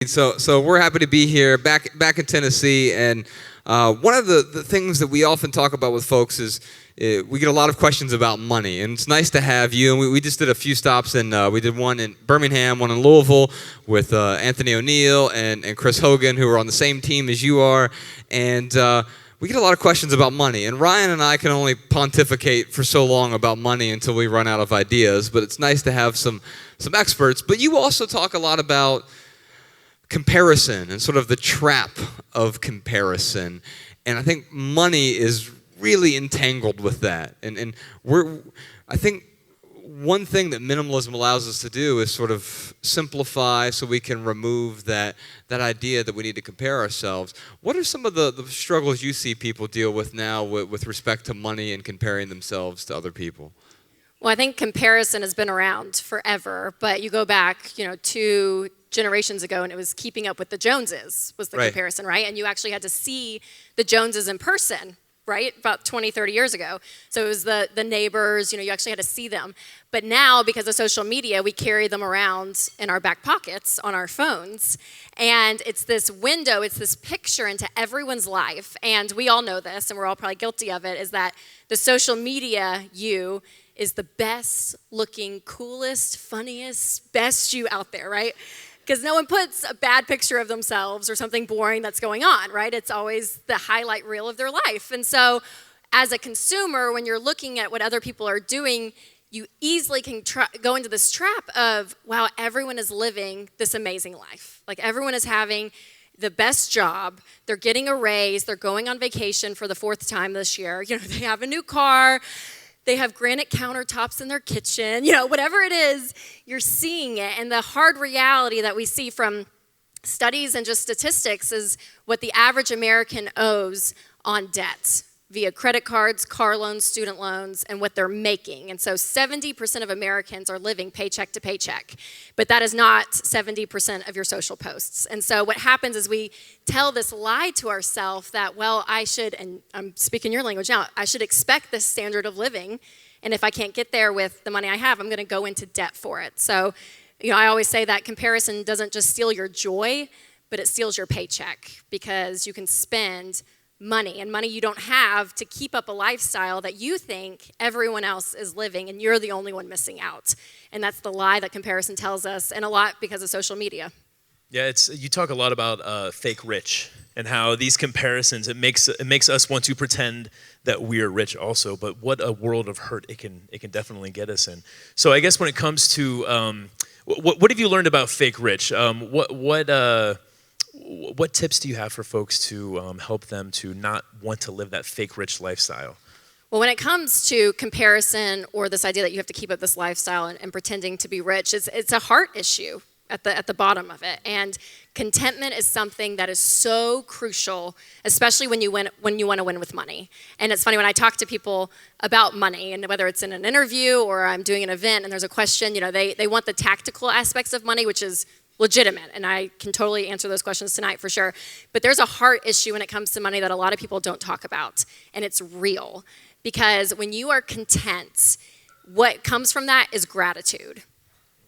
So we're happy to be here back in Tennessee, and one of the things that we often talk about with folks is we get a lot of questions about money, and it's nice to have you. And we just did a few stops, and we did one in Birmingham, one in Louisville with Anthony O'Neill and Chris Hogan, who are on the same team as you are, and we get a lot of questions about money. And Ryan and I can only pontificate for so long about money until we run out of ideas, but it's nice to have some experts. But you also talk a lot about comparison and sort of the trap of comparison. And I think money is really entangled with that. And I think one thing that minimalism allows us to do is sort of simplify so we can remove that idea that we need to compare ourselves. What are some of the struggles you see people deal with now with respect to money and comparing themselves to other people? Well, I think comparison has been around forever, but you go back, 2 generations ago, and it was keeping up with the Joneses was the comparison, right? And you actually had to see the Joneses in person, right? About 20, 30 years ago. So it was the neighbors, you actually had to see them. But now, because of social media, we carry them around in our back pockets on our phones. And it's this window, it's this picture into everyone's life. And we all know this, and we're all probably guilty of it, is that the social media you is the best looking, coolest, funniest, best you out there, right? Because no one puts a bad picture of themselves or something boring that's going on, right? It's always the highlight reel of their life. And so as a consumer, when you're looking at what other people are doing, you easily can go into this trap of, wow, everyone is living this amazing life. Like everyone is having the best job. They're getting a raise. They're going on vacation for the 4th time this year. They have a new car. They have granite countertops in their kitchen, whatever it is, you're seeing it. And the hard reality that we see from studies and just statistics is what the average American owes on debt via credit cards, car loans, student loans, and what they're making. And so 70% of Americans are living paycheck to paycheck, but that is not 70% of your social posts. And so what happens is we tell this lie to ourselves that, well, I should, and I'm speaking your language now, I should expect this standard of living, and if I can't get there with the money I have, I'm gonna go into debt for it. So, I always say that comparison doesn't just steal your joy, but it steals your paycheck, because you can spend money you don't have to keep up a lifestyle that you think everyone else is living, and you're the only one missing out. And that's the lie that comparison tells us, and a lot because of social media. Yeah, you talk a lot about fake rich and how these comparisons, it makes us want to pretend that we're rich also, but what a world of hurt it can definitely get us in. So I guess when it comes to what have you learned about fake rich? What tips do you have for folks to help them to not want to live that fake rich lifestyle? Well, when it comes to comparison or this idea that you have to keep up this lifestyle and pretending to be rich, it's a heart issue at the bottom of it. And contentment is something that is so crucial, especially when you want to win with money. And it's funny, when I talk to people about money, and whether it's in an interview or I'm doing an event and there's a question, they want the tactical aspects of money, which is legitimate, and I can totally answer those questions tonight for sure. But there's a heart issue when it comes to money that a lot of people don't talk about, and it's real. Because when you are content, what comes from that is gratitude.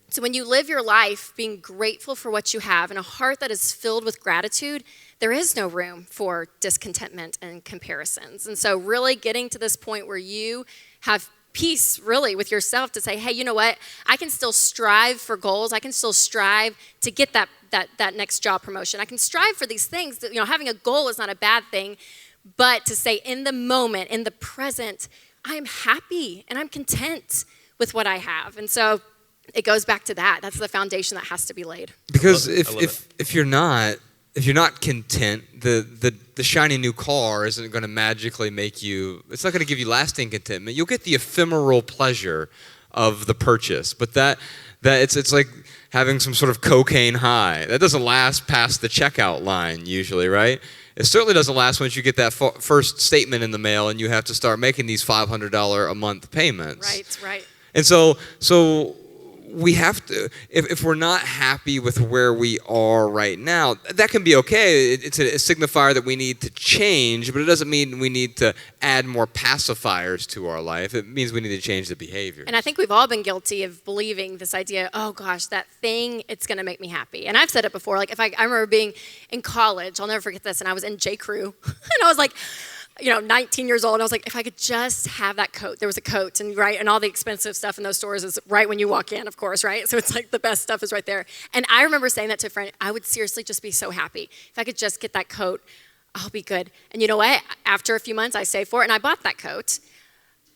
So when you live your life being grateful for what you have and a heart that is filled with gratitude, there is no room for discontentment and comparisons. And so really getting to this point where you have peace really with yourself to say, hey, you know what? I can still strive for goals. I can still strive to get that next job promotion. I can strive for these things. That, having a goal is not a bad thing, but to say in the moment, in the present, I am happy and I'm content with what I have. And so it goes back to that. That's the foundation that has to be laid. Because if you're not content, the shiny new car isn't going to magically make you, it's not going to give you lasting contentment. You'll get the ephemeral pleasure of the purchase, but that it's like having some sort of cocaine high. That doesn't last past the checkout line usually, right? It certainly doesn't last once you get that first statement in the mail and you have to start making these $500 a month payments. Right. And so we have to, if we're not happy with where we are right now, that can be okay. It's a signifier that we need to change, but it doesn't mean we need to add more pacifiers to our life. It means we need to change the behavior. And I think we've all been guilty of believing this idea, oh gosh, that thing, it's going to make me happy. And I've said it before, like I remember being in college, I'll never forget this, and I was in J. Crew, and I was like, 19 years old, and I was like, if I could just have that coat. There was a coat, and all the expensive stuff in those stores is right when you walk in, of course, right? So it's like the best stuff is right there. And I remember saying that to a friend, I would seriously just be so happy. If I could just get that coat, I'll be good. And you know what? After a few months, I saved for it, and I bought that coat.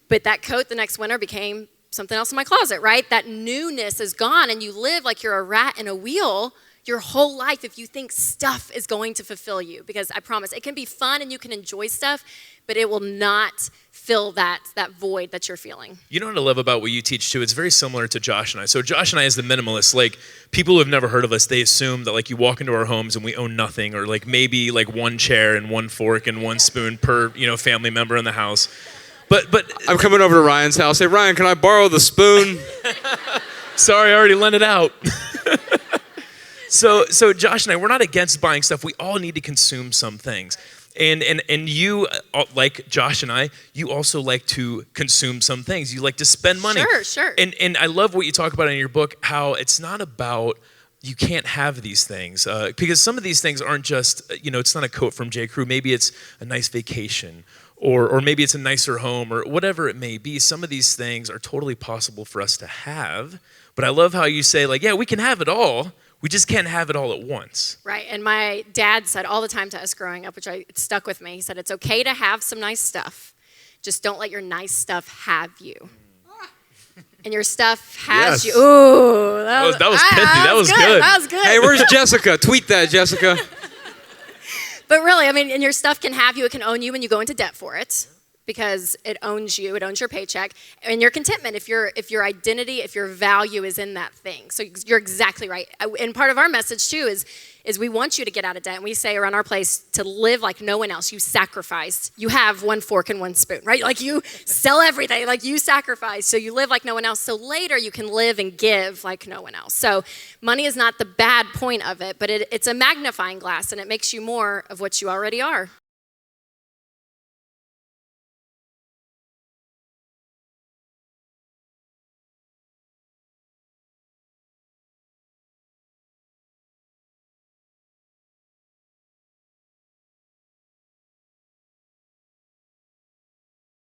But that coat the next winter became something else in my closet, right? That newness is gone, and you live like you're a rat in a wheel your whole life if you think stuff is going to fulfill you. Because I promise, it can be fun and you can enjoy stuff, but it will not fill that void that you're feeling. You know what I love about what you teach too? It's very similar to Josh and I. So Josh and I, as the minimalists, like people who have never heard of us, they assume that like you walk into our homes and we own nothing, or like maybe like one chair and one fork and one spoon per family member in the house. But I'm coming over to Ryan's house. Hey Ryan, can I borrow the spoon? Sorry, I already lent it out. So Josh and I, we're not against buying stuff. We all need to consume some things. And you, like Josh and I, you also like to consume some things. You like to spend money. Sure. And I love what you talk about in your book, how it's not about you can't have these things. Because some of these things aren't just, it's not a coat from J. Crew. Maybe it's a nice vacation. Or maybe it's a nicer home, or whatever it may be. Some of these things are totally possible for us to have. But I love how you say, like, yeah, we can have it all. We just can't have it all at once. Right, and my dad said all the time to us growing up, it stuck with me. He said, it's okay to have some nice stuff. Just don't let your nice stuff have you. And your stuff has you. Ooh, that was pithy. That was good. That was good. Hey, where's Jessica? Tweet that, Jessica. But really, and your stuff can have you. It can own you when you go into debt for it, because it owns you. It owns your paycheck and your contentment. If your identity, if your value is in that thing. So you're exactly right. And part of our message too is we want you to get out of debt. And we say around our place to live like no one else. You sacrifice. You have one fork and one spoon, right? Like you sell everything. Like you sacrifice. So you live like no one else. So later you can live and give like no one else. So money is not the bad point of it, but it's a magnifying glass, and it makes you more of what you already are.